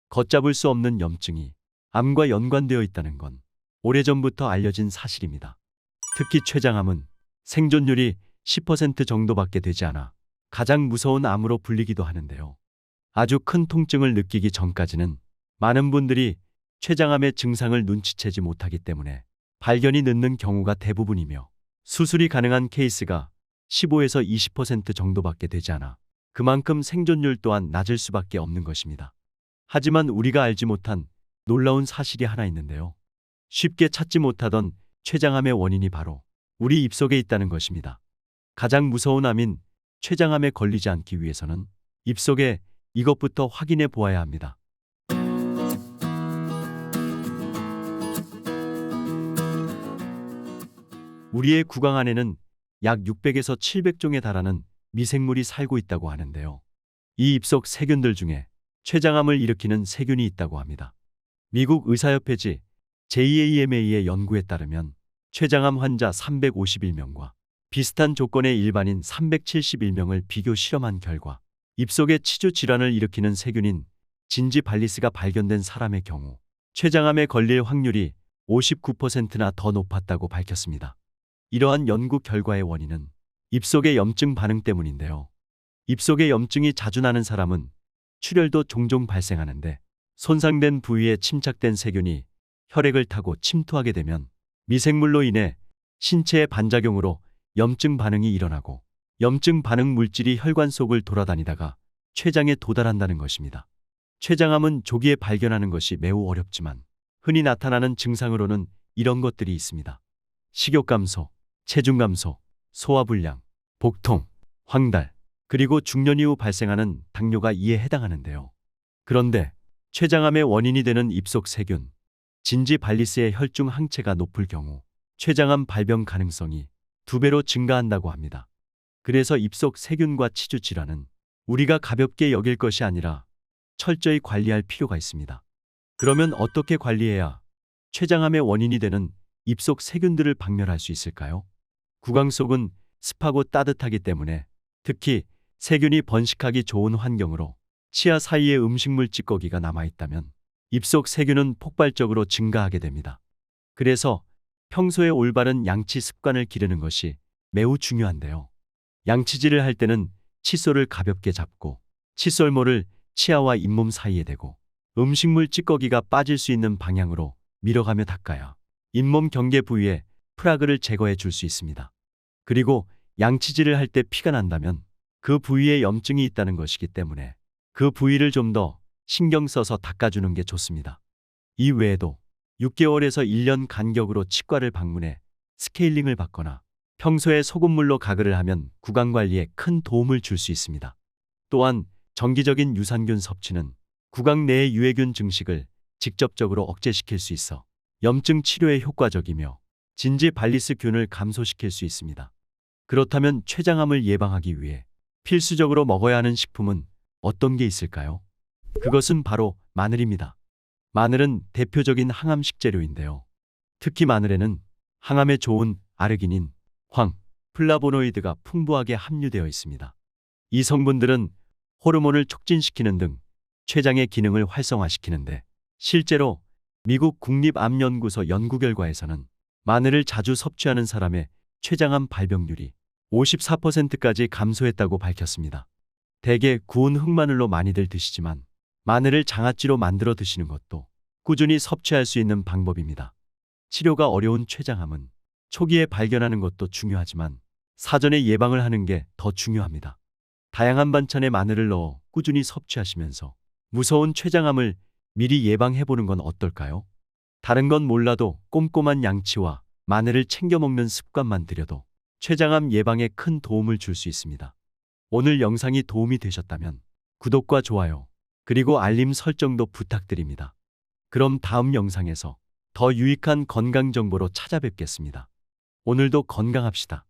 걷잡을 수 없는 염증이 암과 연관되어 있다는 건 오래전부터 알려진 사실입니다. 특히 췌장암은 생존율이 10% 정도밖에 되지 않아 가장 무서운 암으로 불리기도 하는데요. 아주 큰 통증을 느끼기 전까지는 많은 분들이 췌장암의 증상을 눈치채지 못하기 때문에 발견이 늦는 경우가 대부분이며 수술이 가능한 케이스가 15에서 20% 정도밖에 되지 않아 그만큼 생존율 또한 낮을 수밖에 없는 것입니다. 하지만 우리가 알지 못한 놀라운 사실이 하나 있는데요. 쉽게 찾지 못하던 췌장암의 원인이 바로 우리 입속에 있다는 것입니다. 가장 무서운 암인 췌장암에 걸리지 않기 위해서는 입속에 이것부터 확인해 보아야 합니다. 우리의 구강 안에는 약 600에서 700종에 달하는 미생물이 살고 있다고 하는데요. 이 입속 세균들 중에 췌장암을 일으키는 세균이 있다고 합니다. 미국 의사협회지 JAMA의 연구에 따르면 췌장암 환자 351명과 비슷한 조건의 일반인 371명을 비교 실험한 결과 입속에 치주 질환을 일으키는 세균인 진지발리스가 발견된 사람의 경우 췌장암에 걸릴 확률이 59%나 더 높았다고 밝혔습니다. 이러한 연구 결과의 원인은 입속의 염증 반응 때문인데요. 입속에 염증이 자주 나는 사람은 출혈도 종종 발생하는데 손상된 부위에 침착된 세균이 혈액을 타고 침투하게 되면 미생물로 인해 신체의 반작용으로 염증 반응이 일어나고 염증 반응 물질이 혈관 속을 돌아다니다가 췌장에 도달한다는 것입니다. 췌장암은 조기에 발견하는 것이 매우 어렵지만 흔히 나타나는 증상으로는 이런 것들이 있습니다. 식욕 감소, 체중 감소, 소화불량, 복통, 황달, 그리고 중년 이후 발생하는 당뇨가 이에 해당하는데요. 그런데 췌장암의 원인이 되는 입속 세균, 진지발리스의 혈중 항체가 높을 경우 췌장암 발병 가능성이 2배로 증가한다고 합니다. 그래서 입속 세균과 치주 질환은 우리가 가볍게 여길 것이 아니라 철저히 관리할 필요가 있습니다. 그러면 어떻게 관리해야 췌장암의 원인이 되는 입속 세균들을 박멸할 수 있을까요? 구강 속은 습하고 따뜻하기 때문에 특히 세균이 번식하기 좋은 환경으로 치아 사이에 음식물 찌꺼기가 남아있다면 입속 세균은 폭발적으로 증가하게 됩니다. 그래서 평소에 올바른 양치 습관을 기르는 것이 매우 중요한데요. 양치질을 할 때는 칫솔을 가볍게 잡고 칫솔모를 치아와 잇몸 사이에 대고 음식물 찌꺼기가 빠질 수 있는 방향으로 밀어가며 닦아야 잇몸 경계 부위에 프라그를 제거해 줄 수 있습니다. 그리고 양치질을 할 때 피가 난다면 그 부위에 염증이 있다는 것이기 때문에 그 부위를 좀 더 신경 써서 닦아주는 게 좋습니다. 이 외에도 6개월에서 1년 간격으로 치과를 방문해 스케일링을 받거나 평소에 소금물로 가글을 하면 구강 관리에 큰 도움을 줄 수 있습니다. 또한 정기적인 유산균 섭취는 구강 내의 유해균 증식을 직접적으로 억제시킬 수 있어 염증 치료에 효과적이며 진지발리스균을 감소시킬 수 있습니다. 그렇다면 췌장암을 예방하기 위해 필수적으로 먹어야 하는 식품은 어떤 게 있을까요? 그것은 바로 마늘입니다. 마늘은 대표적인 항암 식재료인데요. 특히 마늘에는 항암에 좋은 아르기닌, 황, 플라보노이드가 풍부하게 함유되어 있습니다. 이 성분들은 호르몬을 촉진시키는 등 췌장의 기능을 활성화시키는데 실제로 미국 국립암연구소 연구 결과에서는 마늘을 자주 섭취하는 사람의 췌장암 발병률이 54%까지 감소했다고 밝혔습니다. 대개 구운 흑마늘로 많이들 드시지만 마늘을 장아찌로 만들어 드시는 것도 꾸준히 섭취할 수 있는 방법입니다. 치료가 어려운 췌장암은 초기에 발견하는 것도 중요하지만 사전에 예방을 하는 게 더 중요합니다. 다양한 반찬에 마늘을 넣어 꾸준히 섭취하시면서 무서운 췌장암을 미리 예방해보는 건 어떨까요? 다른 건 몰라도 꼼꼼한 양치와 마늘을 챙겨 먹는 습관만 들여도 췌장암 예방에 큰 도움을 줄 수 있습니다. 오늘 영상이 도움이 되셨다면 구독과 좋아요, 그리고 알림 설정도 부탁드립니다. 그럼 다음 영상에서 더 유익한 건강 정보로 찾아뵙겠습니다. 오늘도 건강합시다.